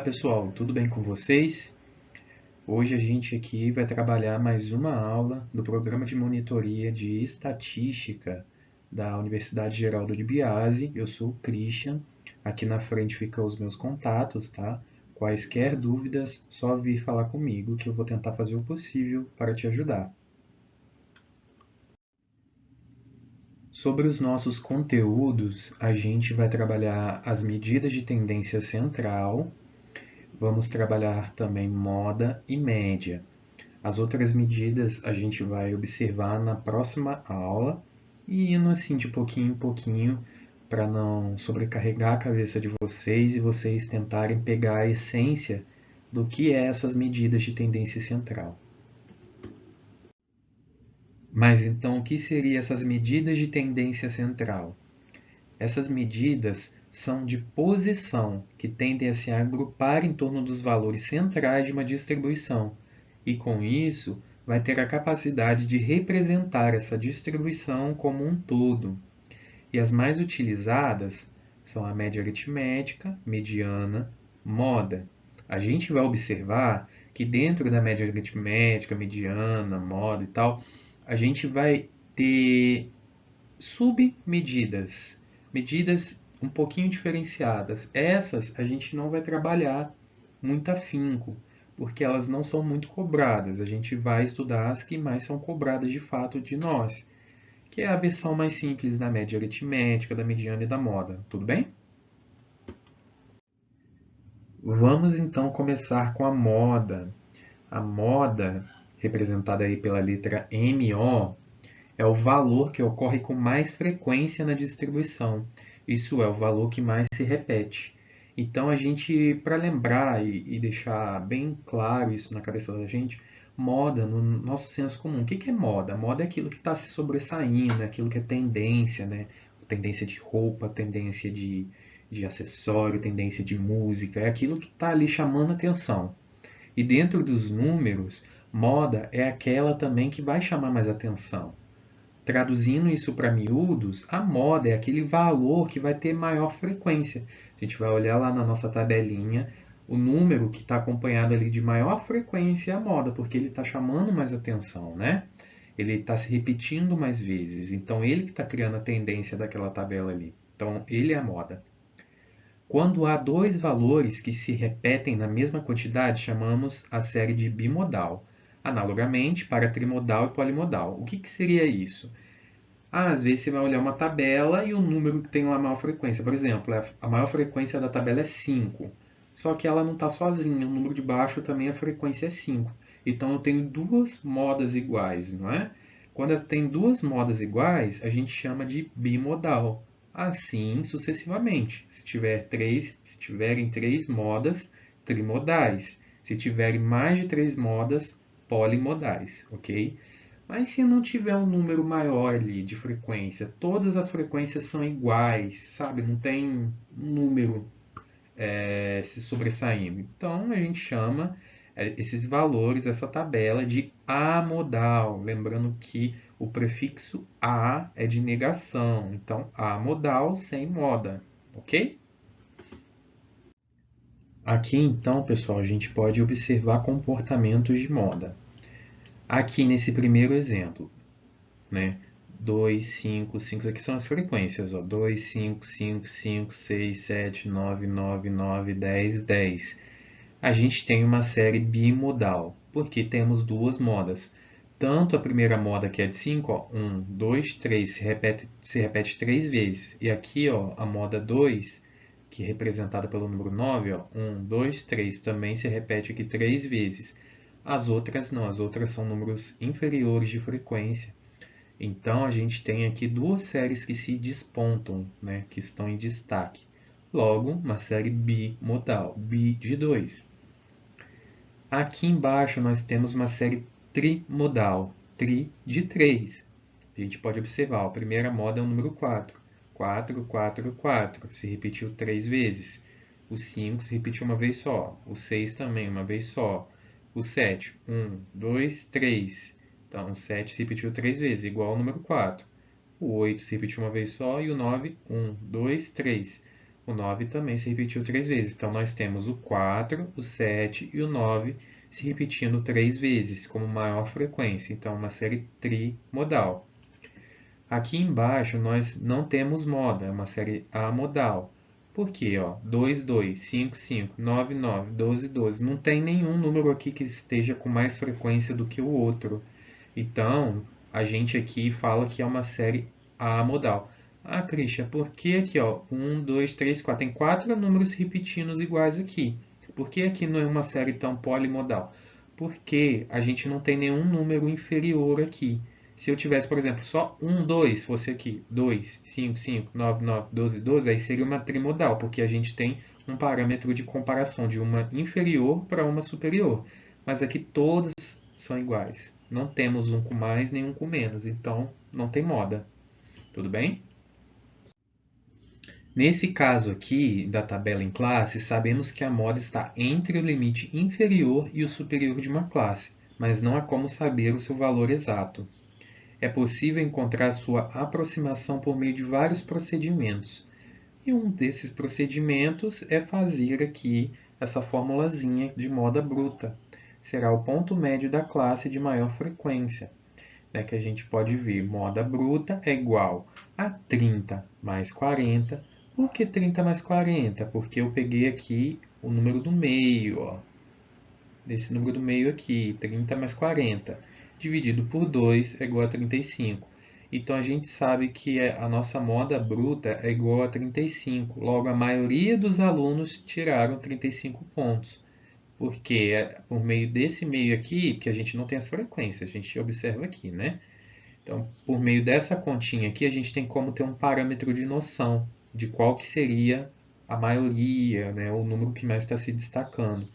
pessoal, tudo bem com vocês? Hoje a gente aqui vai trabalhar mais uma aula do programa de monitoria de estatística da Universidade Geraldo de Biase. Eu sou o Christian, aqui na frente ficam os meus contatos, tá? Quaisquer dúvidas, só vir falar comigo que eu vou tentar fazer o possível para te ajudar. Sobre os nossos conteúdos, a gente vai trabalhar as medidas de tendência central. Vamos trabalhar também moda e média. As outras medidas a gente vai observar na próxima aula e indo assim de pouquinho em pouquinho para não sobrecarregar a cabeça de vocês e vocês tentarem pegar a essência do que é essas medidas de tendência central. Mas então, o que seriam essas medidas de tendência central? Essas medidas são de posição, que tendem a se agrupar em torno dos valores centrais de uma distribuição, e com isso vai ter a capacidade de representar essa distribuição como um todo. E as mais utilizadas são a média aritmética, mediana, moda. A gente vai observar que dentro da média aritmética, mediana, moda e tal, a gente vai ter submedidas, medidas um pouquinho diferenciadas. Essas a gente não vai trabalhar muito afinco, porque elas não são muito cobradas. A gente vai estudar as que mais são cobradas de fato de nós, que é a versão mais simples da média aritmética, da mediana e da moda. Tudo bem? Vamos então começar com a moda. A moda, representada aí pela letra MO, é o valor que ocorre com mais frequência na distribuição. Isso é o valor que mais se repete. Então, a gente, para lembrar e deixar bem claro isso na cabeça da gente, moda, no nosso senso comum, o que é moda? Moda é aquilo que está se sobressaindo, é aquilo que é tendência, né? Tendência de roupa, tendência de acessório, tendência de música, é aquilo que está ali chamando atenção. E dentro dos números, moda é aquela também que vai chamar mais atenção. Traduzindo isso para miúdos, a moda é aquele valor que vai ter maior frequência. A gente vai olhar lá na nossa tabelinha, o número que está acompanhado ali de maior frequência é a moda, porque ele está chamando mais atenção, né? Ele está se repetindo mais vezes. Então, ele que está criando a tendência daquela tabela ali. Então, ele é a moda. Quando há dois valores que se repetem na mesma quantidade, chamamos a série de bimodal. Analogamente, para trimodal e polimodal. O que seria isso? Às vezes você vai olhar uma tabela e o número que tem lá a maior frequência. Por exemplo, a maior frequência da tabela é 5. Só que ela não está sozinha. O número de baixo também a frequência é 5. Então eu tenho duas modas iguais, não é? Quando tem duas modas iguais, a gente chama de bimodal. Assim sucessivamente. Se tiverem três modas, trimodais. Se tiverem mais de três modas, polimodais, ok? Mas se não tiver um número maior ali de frequência, todas as frequências são iguais, sabe? Não tem um número se sobressaindo. Então a gente chama esses valores, essa tabela de amodal. Lembrando que o prefixo a é de negação. Então amodal sem moda, ok? Aqui então, pessoal, a gente pode observar comportamentos de moda. Aqui nesse primeiro exemplo, né? 2, 5, 5, isso aqui são as frequências, ó. 2, 5, 5, 5, 6, 7, 9, 9, 9, 10, 10. A gente tem uma série bimodal, porque temos duas modas. Tanto a primeira moda, que é de 5, ó, 1, 2, 3, se repete 3 vezes. E aqui, ó, a moda 2, que é representada pelo número 9, ó, 1, 2, 3, também se repete aqui 3 vezes. As outras não, as outras são números inferiores de frequência. Então, a gente tem aqui duas séries que se despontam, né, que estão em destaque. Logo, uma série bimodal, bi de 2. Aqui embaixo nós temos uma série trimodal, tri de 3. A gente pode observar, a primeira moda é o número 4. 4, 4, 4, se repetiu 3 vezes. O 5 se repetiu uma vez só. O 6 também, uma vez só. O 7, 1, 2, 3. Então, o 7 se repetiu 3 vezes, igual ao número 4. O 8 se repetiu uma vez só e o 9, 1, 2, 3. O 9 também se repetiu 3 vezes. Então, nós temos o 4, o 7 e o 9 se repetindo 3 vezes, como maior frequência. Então, uma série trimodal. Aqui embaixo, nós não temos moda, é uma série amodal. Por quê? 2, 2, 5, 5, 9, 9, 12, 12. Não tem nenhum número aqui que esteja com mais frequência do que o outro. Então, a gente aqui fala que é uma série amodal. Ah, Christian, por que aqui, 1, 2, 3, 4? Tem 4 números repetindo iguais aqui. Por que aqui não é uma série tão polimodal? Porque a gente não tem nenhum número inferior aqui. Se eu tivesse, por exemplo, só 1, 2, fosse aqui, 2, 5, 5, 9, 9, 12, 12, aí seria uma trimodal, porque a gente tem um parâmetro de comparação de uma inferior para uma superior. Mas aqui todas são iguais. Não temos um com mais nem um com menos, então não tem moda. Tudo bem? Nesse caso aqui da tabela em classe, sabemos que a moda está entre o limite inferior e o superior de uma classe, mas não há como saber o seu valor exato. É possível encontrar sua aproximação por meio de vários procedimentos. E um desses procedimentos é fazer aqui essa formulazinha de moda bruta. Será o ponto médio da classe de maior frequência, né, que a gente pode ver. Moda bruta é igual a 30 mais 40. Por que 30 mais 40? Porque eu peguei aqui o número do meio, desse número do meio aqui, 30 mais 40, dividido por 2 é igual a 35. Então, a gente sabe que a nossa moda bruta é igual a 35. Logo, a maioria dos alunos tiraram 35 pontos. Porque é por meio desse meio aqui, que a gente não tem as frequências, a gente observa aqui, né? Então, por meio dessa continha aqui, a gente tem como ter um parâmetro de noção de qual que seria a maioria, né? O número que mais está se destacando.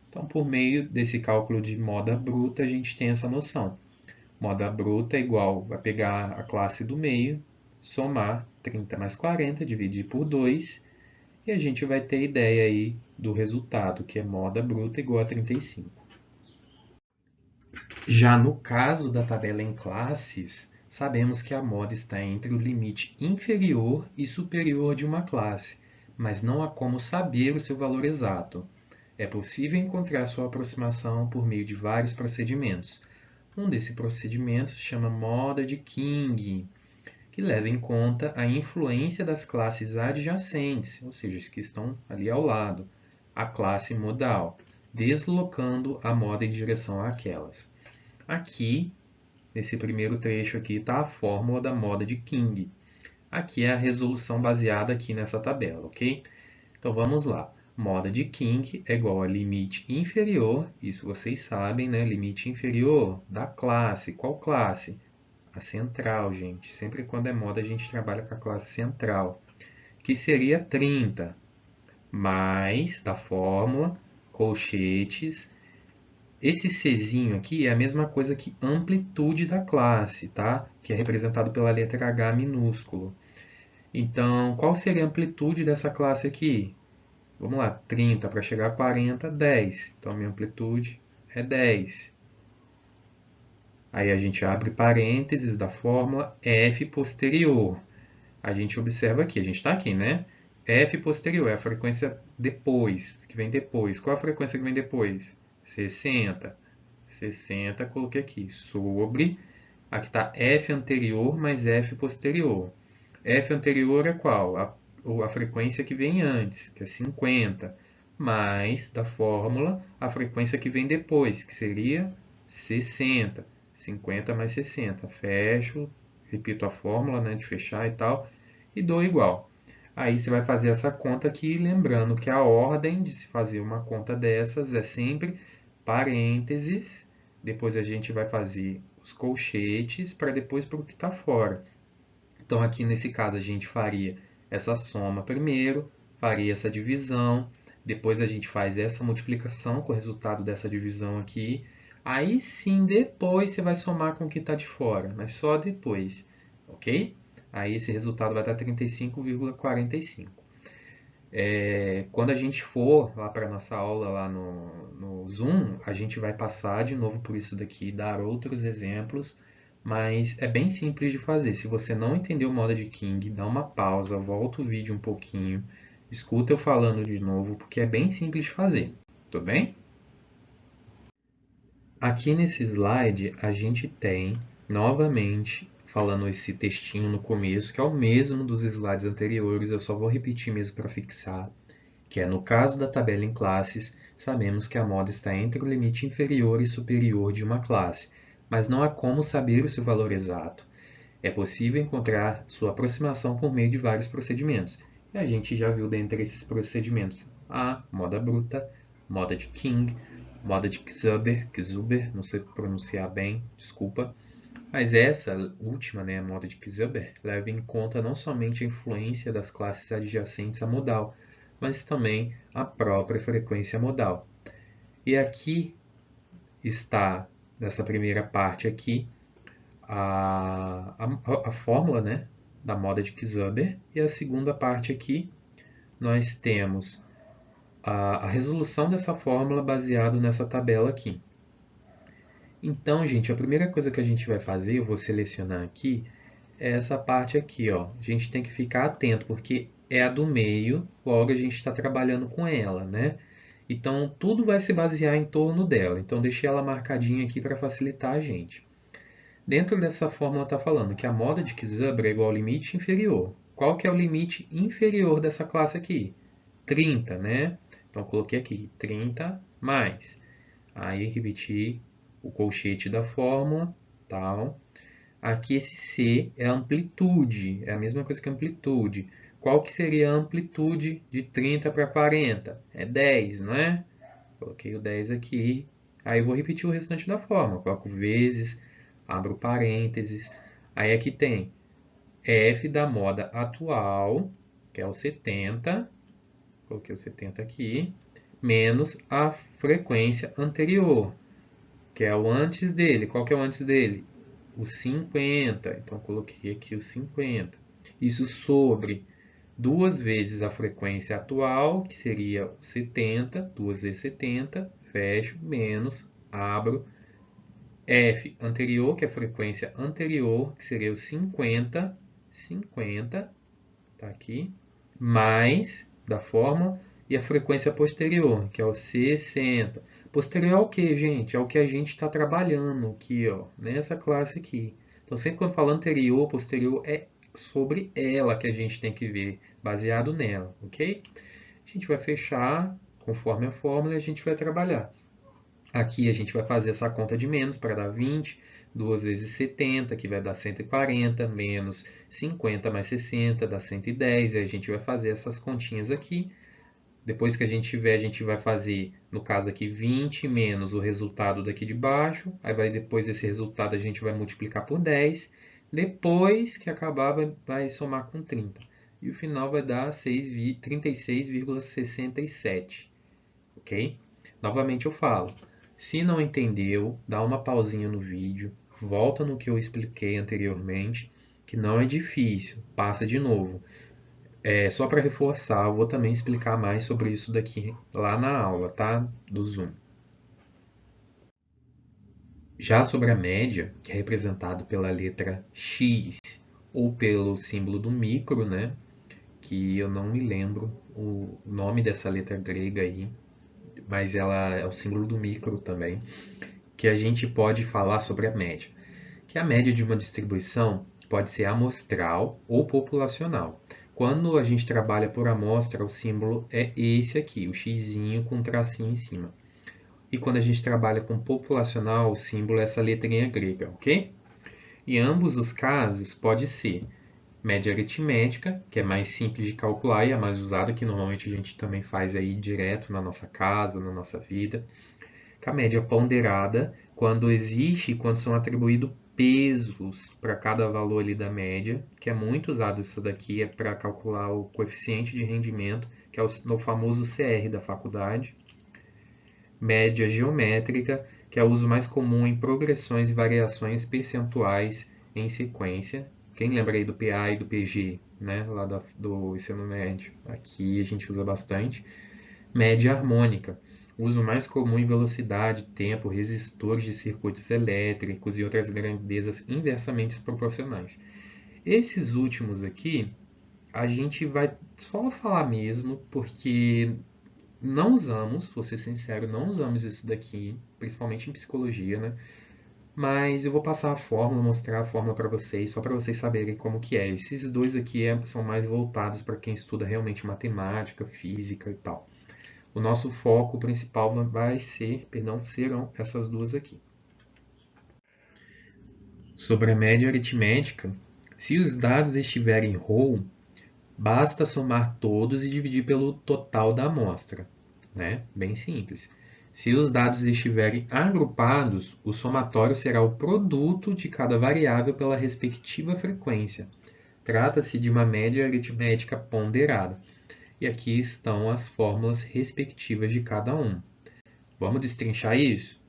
Então, por meio desse cálculo de moda bruta, a gente tem essa noção. Moda bruta é igual, vai pegar a classe do meio, somar 30 mais 40, dividir por 2, e a gente vai ter ideia aí do resultado, que é moda bruta igual a 35. Já no caso da tabela em classes, sabemos que a moda está entre o limite inferior e superior de uma classe, mas não há como saber o seu valor exato. É possível encontrar sua aproximação por meio de vários procedimentos. Um desses procedimentos chama moda de King, que leva em conta a influência das classes adjacentes, ou seja, as que estão ali ao lado, a classe modal, deslocando a moda em direção àquelas. Aqui, nesse primeiro trecho aqui, está a fórmula da moda de King. Aqui é a resolução baseada aqui nessa tabela, ok? Então vamos lá. Moda de King é igual a limite inferior, isso vocês sabem, né? Limite inferior da classe. Qual classe? A central, gente. Sempre quando é moda a gente trabalha com a classe central, que seria 30, mais da fórmula, colchetes. Esse Czinho aqui é a mesma coisa que amplitude da classe, tá? Que é representado pela letra H minúsculo. Então, qual seria a amplitude dessa classe aqui? Vamos lá, 30 para chegar a 40, 10. Então, a minha amplitude é 10. Aí a gente abre parênteses da fórmula F posterior. A gente observa aqui, a gente está aqui, né? F posterior é a frequência depois, que vem depois. Qual a frequência que vem depois? 60. 60, coloquei aqui, sobre, aqui está F anterior mais F posterior. F anterior é qual? A frequência que vem antes, que é 50, mais da fórmula a frequência que vem depois, que seria 60. 50 mais 60. Fecho, repito a fórmula, né, de fechar e tal, e dou igual. Aí você vai fazer essa conta aqui, lembrando que a ordem de se fazer uma conta dessas é sempre parênteses, depois a gente vai fazer os colchetes para depois para o que está fora. Então, aqui nesse caso, a gente faria essa soma primeiro, faria essa divisão, depois a gente faz essa multiplicação com o resultado dessa divisão aqui. Aí sim, depois você vai somar com o que está de fora, mas só depois, ok? Aí esse resultado vai dar 35,45. Quando a gente for lá para a nossa aula lá no Zoom, a gente vai passar de novo por isso daqui, dar outros exemplos, mas é bem simples de fazer. Se você não entendeu o moda de King, dá uma pausa, volta o vídeo um pouquinho, Escuta eu falando de novo, porque é bem simples de fazer, tudo bem? Aqui nesse slide, a gente tem, novamente, falando esse textinho no começo, que é o mesmo dos slides anteriores, eu só vou repetir mesmo para fixar, que é no caso da tabela em classes, sabemos que a moda está entre o limite inferior e superior de uma classe, mas não há como saber o seu valor exato. É possível encontrar sua aproximação por meio de vários procedimentos. E a gente já viu dentre esses procedimentos a moda bruta, moda de King, moda de Kzuber, não sei pronunciar bem, desculpa. Mas essa última, né, a moda de Kzuber, leva em conta não somente a influência das classes adjacentes à modal, mas também a própria frequência modal. E aqui está, nessa primeira parte aqui, a fórmula, né, da moda de Kzuber, e a segunda parte aqui nós temos a resolução dessa fórmula baseado nessa tabela aqui. Então, gente, a primeira coisa que a gente vai fazer, eu vou selecionar aqui, é essa parte aqui, ó. A gente tem que ficar atento, porque é a do meio, logo a gente está trabalhando com ela, né? Então, tudo vai se basear em torno dela. Então, deixei ela marcadinha aqui para facilitar a gente. Dentro dessa fórmula está falando que a moda de Kzuber é igual ao limite inferior. Qual que é o limite inferior dessa classe aqui? 30, né? Então, coloquei aqui 30 mais. Aí, repetir o colchete da fórmula, tal. Aqui esse C é a amplitude, é a mesma coisa que amplitude. Qual que seria a amplitude de 30 para 40? É 10, não é? Coloquei o 10 aqui. Aí eu vou repetir o restante da fórmula. Coloco vezes, abro parênteses. Aí aqui tem F da moda atual, que é o 70. Coloquei o 70 aqui. Menos a frequência anterior, que é o antes dele. Qual que é o antes dele? O 50. Então, coloquei aqui o 50. Isso sobre 2 vezes a frequência atual, que seria o 70, 2 vezes 70, fecho, menos, abro, F anterior, que é a frequência anterior, que seria o 50, 50, tá aqui, mais, da fórmula, e a frequência posterior, que é o 60. Posterior é o que, gente? É o que a gente está trabalhando aqui, ó, nessa classe aqui. Então, sempre quando falo anterior, posterior, é sobre ela que a gente tem que ver, baseado nela, ok? A gente vai fechar conforme a fórmula e a gente vai trabalhar. Aqui a gente vai fazer essa conta de menos para dar 20, 2 vezes 70, que vai dar 140, menos 50 mais 60, dá 110. E a gente vai fazer essas continhas aqui. Depois que a gente tiver, a gente vai fazer, no caso aqui, 20 menos o resultado daqui de baixo. Aí depois desse resultado a gente vai multiplicar por 10. Depois que acabar, vai somar com 30. E o final vai dar 36,67. Ok? Novamente eu falo. Se não entendeu, dá uma pausinha no vídeo, volta no que eu expliquei anteriormente, que não é difícil, passa de novo. Só para reforçar, eu vou também explicar mais sobre isso daqui lá na aula, tá? Do Zoom. Já sobre a média, que é representado pela letra X ou pelo símbolo do micro, né? Que eu não me lembro o nome dessa letra grega aí, mas ela é o símbolo do micro também, que a gente pode falar sobre a média. Que a média de uma distribuição pode ser amostral ou populacional. Quando a gente trabalha por amostra, o símbolo é esse aqui, o xizinho com um tracinho em cima. E quando a gente trabalha com populacional, o símbolo é essa letrinha grega, ok? Em ambos os casos, pode ser média aritmética, que é mais simples de calcular e é mais usada, que normalmente a gente também faz aí direto na nossa casa, na nossa vida. A média ponderada, quando existe e quando são atribuídos pesos para cada valor ali da média, que é muito usado isso daqui, é para calcular o coeficiente de rendimento, que é o famoso CR da faculdade. Média geométrica, que é o uso mais comum em progressões e variações percentuais em sequência. Quem lembra aí do PA e do PG, né, lá do ensino médio? Aqui a gente usa bastante. Média harmônica, uso mais comum em velocidade, tempo, resistores de circuitos elétricos e outras grandezas inversamente proporcionais. Esses últimos aqui a gente vai só falar mesmo, porque não usamos, vou ser sincero, não usamos isso daqui, principalmente em psicologia, né? Mas eu vou passar a fórmula, mostrar a fórmula para vocês, só para vocês saberem como que é. Esses dois aqui são mais voltados para quem estuda realmente matemática, física e tal. O nosso foco principal vai ser, serão essas duas aqui. Sobre a média aritmética, se os dados estiverem whole, basta somar todos e dividir pelo total da amostra, né? Bem simples. Se os dados estiverem agrupados, o somatório será o produto de cada variável pela respectiva frequência. Trata-se de uma média aritmética ponderada. E aqui estão as fórmulas respectivas de cada um. Vamos destrinchar isso?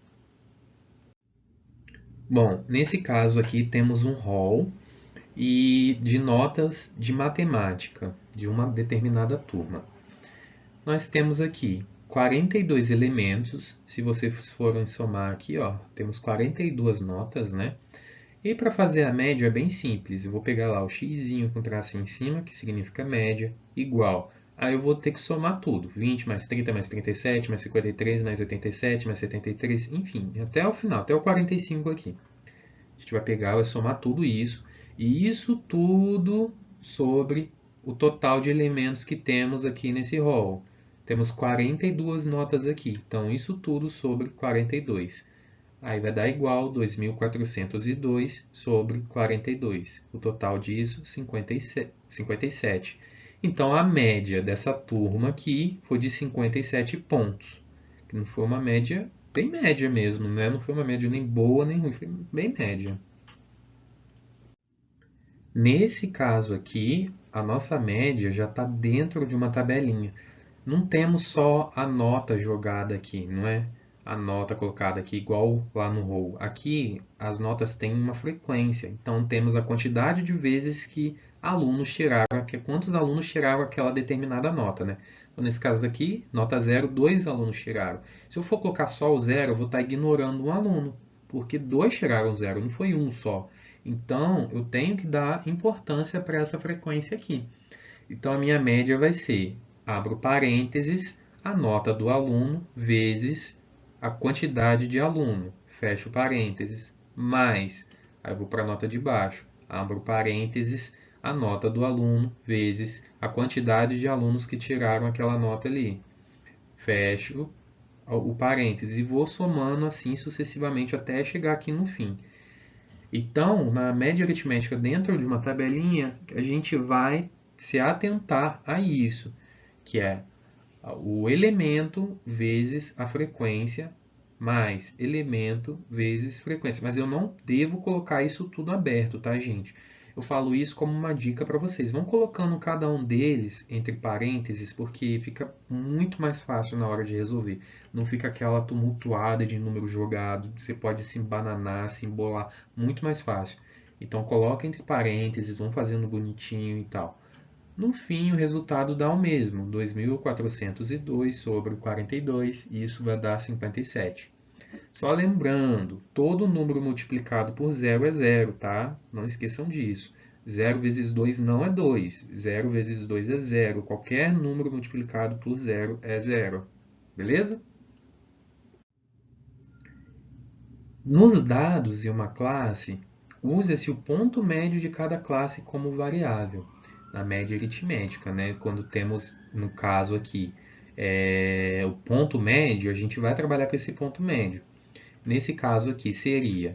Bom, nesse caso aqui temos um rol e de notas de matemática de uma determinada turma. Nós temos aqui 42 elementos, se vocês forem somar aqui, ó, temos 42 notas, né? E para fazer a média é bem simples, eu vou pegar lá o xzinho com traço em cima, que significa média, igual. Aí eu vou ter que somar tudo, 20 mais 30 mais 37 mais 53 mais 87 mais 73, enfim, até o final, até o 45 aqui. A gente vai pegar, vai somar tudo isso, e isso tudo sobre o total de elementos que temos aqui nesse rol. Temos 42 notas aqui, então isso tudo sobre 42. Aí vai dar igual 2.402 sobre 42. O total disso, 57. Então, a média dessa turma aqui foi de 57 pontos. Não foi uma média bem média mesmo, né? Não foi uma média nem boa nem ruim, foi bem média. Nesse caso aqui, a nossa média já está dentro de uma tabelinha. Não temos só a nota jogada aqui, não é? A nota colocada aqui igual lá no roll. Aqui as notas têm uma frequência, então temos a quantidade de vezes que alunos tiraram, quantos alunos tiraram aquela determinada nota, né? Então, nesse caso aqui, nota 0, 2 alunos tiraram. Se eu for colocar só o 0, eu vou estar ignorando um aluno, porque 2 tiraram 0, não foi um só. Então, eu tenho que dar importância para essa frequência aqui. Então, a minha média vai ser, abro parênteses, a nota do aluno vezes a quantidade de aluno, fecho parênteses, mais, aí eu vou para a nota de baixo, abro parênteses, a nota do aluno vezes a quantidade de alunos que tiraram aquela nota ali, fecho o parênteses e vou somando assim sucessivamente até chegar aqui no fim. Então, na média aritmética dentro de uma tabelinha, a gente vai se atentar a isso, que é o elemento vezes a frequência mais elemento vezes frequência. Mas eu não devo colocar isso tudo aberto, tá, gente? Eu falo isso como uma dica para vocês. Vão colocando cada um deles entre parênteses, porque fica muito mais fácil na hora de resolver. Não fica aquela tumultuada de número jogado. Você pode se embananar, se embolar. Muito mais fácil. Então, coloca entre parênteses, vão fazendo bonitinho e tal. No fim, o resultado dá o mesmo, 2.402 sobre 42, e isso vai dar 57. Só lembrando, todo número multiplicado por zero é zero, tá? Não esqueçam disso. 0 vezes 2 não é 2. 0 vezes 2 é 0. Qualquer número multiplicado por zero é zero. Beleza? Nos dados em uma classe, usa-se o ponto médio de cada classe como variável, na média aritmética, né? Quando temos, no caso aqui, o ponto médio, a gente vai trabalhar com esse ponto médio. Nesse caso aqui, seria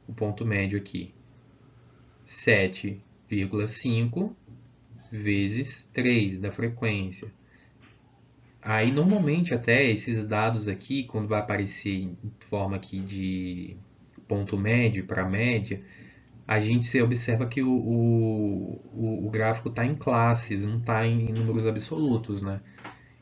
o ponto médio aqui, 7,5 vezes 3 da frequência. Aí, normalmente, até esses dados aqui, quando vai aparecer em forma aqui de ponto médio para média, a gente observa que o gráfico está em classes, não está em números absolutos, né?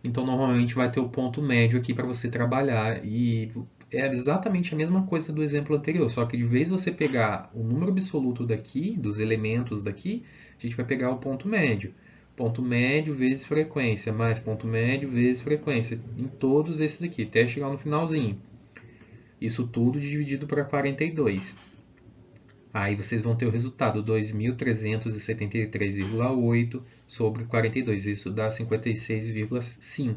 Então, normalmente vai ter o ponto médio aqui para você trabalhar. E é exatamente a mesma coisa do exemplo anterior, só que de vez você pegar o número absoluto daqui, dos elementos daqui, a gente vai pegar o ponto médio. Ponto médio vezes frequência, mais ponto médio vezes frequência, em todos esses aqui, até chegar no finalzinho. Isso tudo dividido para 42. Aí vocês vão ter o resultado 2.373,8 sobre 42. Isso dá 56,5.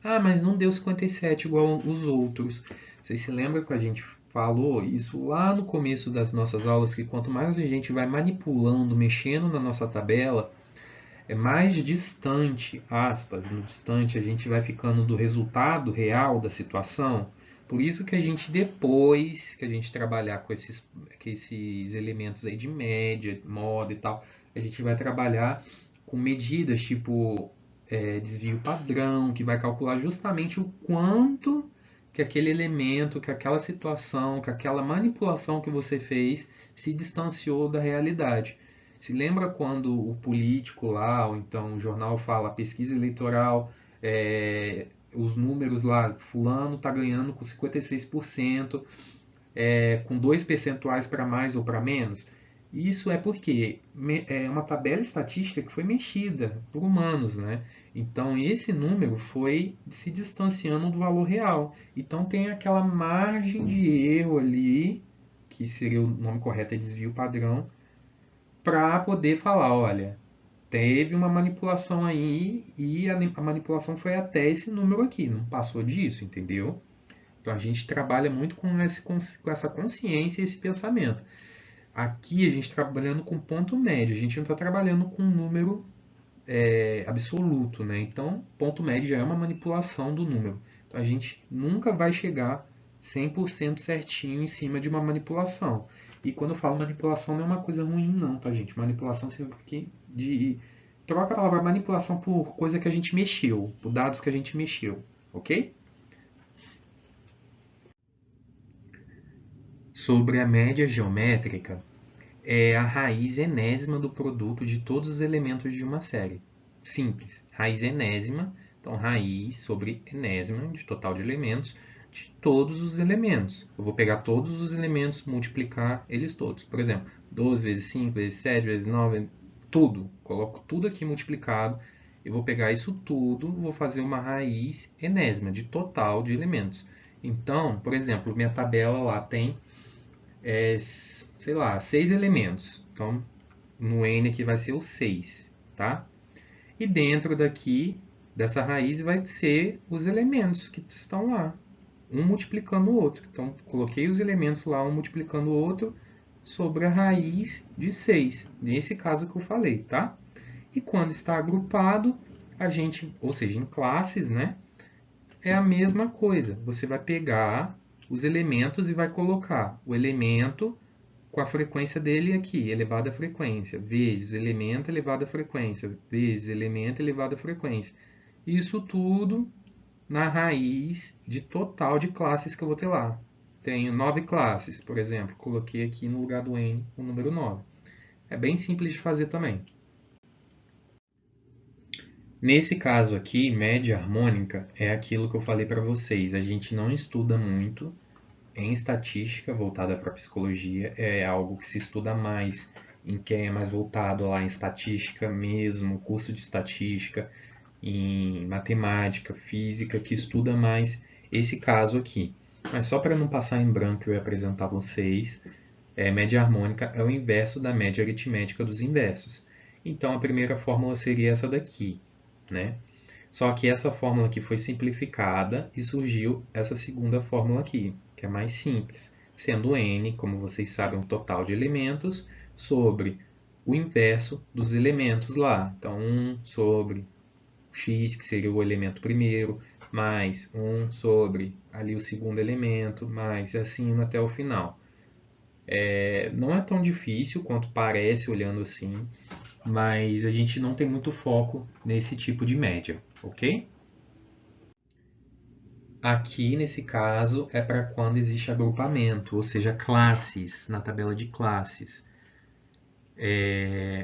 Ah, mas não deu 57 igual os outros. Vocês se lembram que a gente falou isso lá no começo das nossas aulas, que quanto mais a gente vai manipulando, mexendo na nossa tabela, é mais distante, aspas, no distante, a gente vai ficando do resultado real da situação. Por isso que a gente, depois que a gente trabalhar com esses elementos aí de média, moda e tal, a gente vai trabalhar com medidas tipo desvio padrão, que vai calcular justamente o quanto que aquele elemento, que aquela situação, que aquela manipulação que você fez se distanciou da realidade. Se lembra quando o político lá, ou então o jornal fala pesquisa eleitoral, os números lá, fulano está ganhando com 56%, com 2 percentuais para mais ou para menos? Isso é porque é uma tabela estatística que foi mexida por humanos, né? Então esse número foi se distanciando do valor real. Então tem aquela margem de erro ali, que seria o nome correto é desvio padrão, para poder falar, olha, teve uma manipulação aí e a manipulação foi até esse número aqui, não passou disso, entendeu? Então a gente trabalha muito com essa consciência e esse pensamento. Aqui a gente está trabalhando com ponto médio, a gente não está trabalhando com um número absoluto, né? Então ponto médio já é uma manipulação do número. Então a gente nunca vai chegar 100% certinho em cima de uma manipulação. E quando eu falo manipulação não é uma coisa ruim não, tá gente? Manipulação significa troca a palavra manipulação por coisa que a gente mexeu, por dados que a gente mexeu, ok? Sobre a média geométrica, é a raiz enésima do produto de todos os elementos de uma série. Simples. Raiz enésima, então raiz sobre enésima, de total de elementos, de todos os elementos. Eu vou pegar todos os elementos, multiplicar eles todos. Por exemplo, 12 vezes 5 vezes 7 vezes 9, tudo. Coloco tudo aqui multiplicado. Eu vou pegar isso tudo, vou fazer uma raiz enésima, de total de elementos. Então, por exemplo, minha tabela lá tem sei lá, 6 elementos. Então, no N aqui vai ser o 6, tá? E dentro daqui, dessa raiz, vai ser os elementos que estão lá, um multiplicando o outro. Então, coloquei os elementos lá, um multiplicando o outro, sobre a raiz de 6, nesse caso que eu falei, tá? E quando está agrupado, a gente, ou seja, em classes, né? É a mesma coisa. Você vai pegar os elementos e vai colocar o elemento com a frequência dele aqui, elevado à frequência, vezes elemento elevado à frequência, vezes elemento elevado à frequência. Isso tudo na raiz de total de classes que eu vou ter lá. Tenho 9 classes, por exemplo, coloquei aqui no lugar do N o número 9. É bem simples de fazer também. Nesse caso aqui, média harmônica é aquilo que eu falei para vocês. A gente não estuda muito em estatística voltada para a psicologia, é algo que se estuda mais em quem é mais voltado lá em estatística mesmo, curso de estatística, em matemática, física, que estuda mais esse caso aqui. Mas só para não passar em branco eu ia apresentar a vocês, média harmônica é o inverso da média aritmética dos inversos. Então a primeira fórmula seria essa daqui, né? Só que essa fórmula aqui foi simplificada e surgiu essa segunda fórmula aqui, que é mais simples, sendo n, como vocês sabem, o total de elementos sobre o inverso dos elementos lá. Então, 1 sobre x, que seria o elemento primeiro, mais 1 sobre ali o segundo elemento, mais assim até o final. Não é tão difícil quanto parece olhando assim, mas a gente não tem muito foco nesse tipo de média, ok? Aqui, nesse caso, é para quando existe agrupamento, ou seja, classes, na tabela de classes.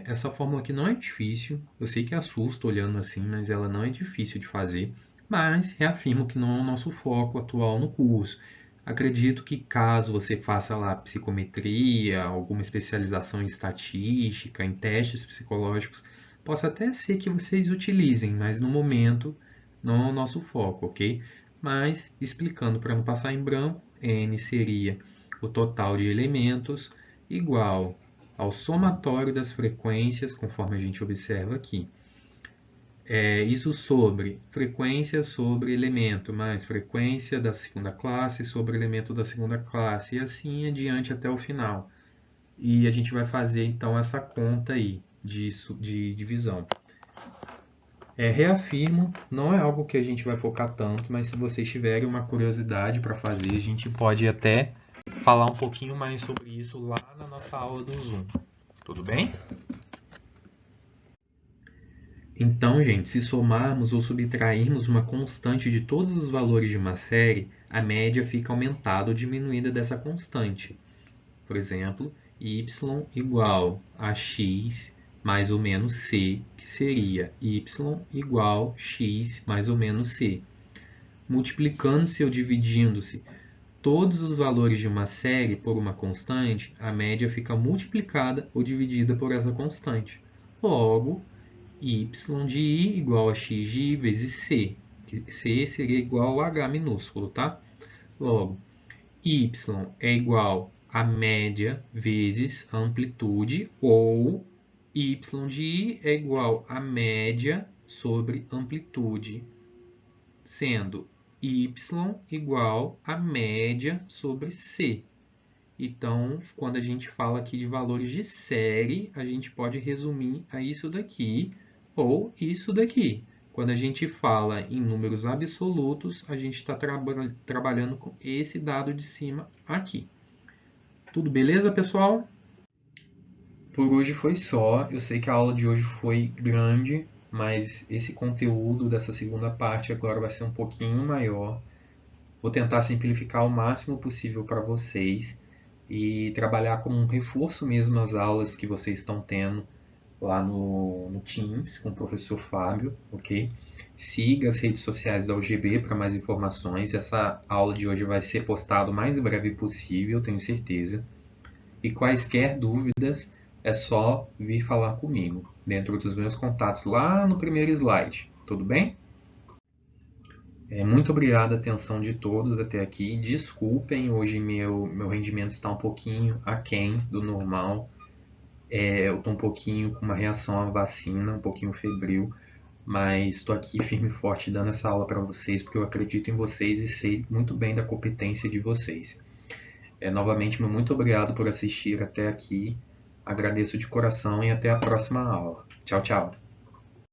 Essa fórmula aqui não é difícil, eu sei que assusta olhando assim, mas ela não é difícil de fazer, mas reafirmo que não é o nosso foco atual no curso. Acredito que caso você faça lá psicometria, alguma especialização em estatística, em testes psicológicos, possa até ser que vocês utilizem, mas no momento não é o nosso foco, ok? Mas, explicando para não passar em branco, N seria o total de elementos igual ao somatório das frequências, conforme a gente observa aqui. Isso sobre frequência sobre elemento, mais frequência da segunda classe sobre elemento da segunda classe, e assim adiante até o final. E a gente vai fazer então essa conta aí de divisão. Reafirmo, não é algo que a gente vai focar tanto, mas se vocês tiverem uma curiosidade para fazer, a gente pode até falar um pouquinho mais sobre isso lá na nossa aula do Zoom. Tudo bem? Então, gente, se somarmos ou subtrairmos uma constante de todos os valores de uma série, a média fica aumentada ou diminuída dessa constante. Por exemplo, y igual a x mais ou menos c, que seria y igual x mais ou menos c. Multiplicando-se ou dividindo-se todos os valores de uma série por uma constante, a média fica multiplicada ou dividida por essa constante. Logo, y de i igual a x de i vezes c, que c seria igual a h minúsculo, tá? Logo, y é igual a média vezes a amplitude, ou y de i é igual a média sobre amplitude, sendo y igual a média sobre c. Então, quando a gente fala aqui de valores de série, a gente pode resumir a isso daqui ou isso daqui. Quando a gente fala em números absolutos, a gente está trabalhando com esse dado de cima aqui. Tudo beleza, pessoal? Por hoje foi só. Eu sei que a aula de hoje foi grande, mas esse conteúdo dessa segunda parte agora vai ser um pouquinho maior. Vou tentar simplificar o máximo possível para vocês e trabalhar como um reforço mesmo as aulas que vocês estão tendo lá no Teams com o professor Fábio, ok? Siga as redes sociais da UGB para mais informações. Essa aula de hoje vai ser postada o mais breve possível, tenho certeza. E quaisquer dúvidas, é só vir falar comigo, dentro dos meus contatos lá no primeiro slide. Tudo bem? Muito obrigado a atenção de todos até aqui. Desculpem, hoje meu rendimento está um pouquinho aquém do normal. Eu estou um pouquinho com uma reação à vacina, um pouquinho febril, mas estou aqui firme e forte dando essa aula para vocês, porque eu acredito em vocês e sei muito bem da competência de vocês. Novamente, meu muito obrigado por assistir até aqui. Agradeço de coração e até a próxima aula. Tchau, tchau.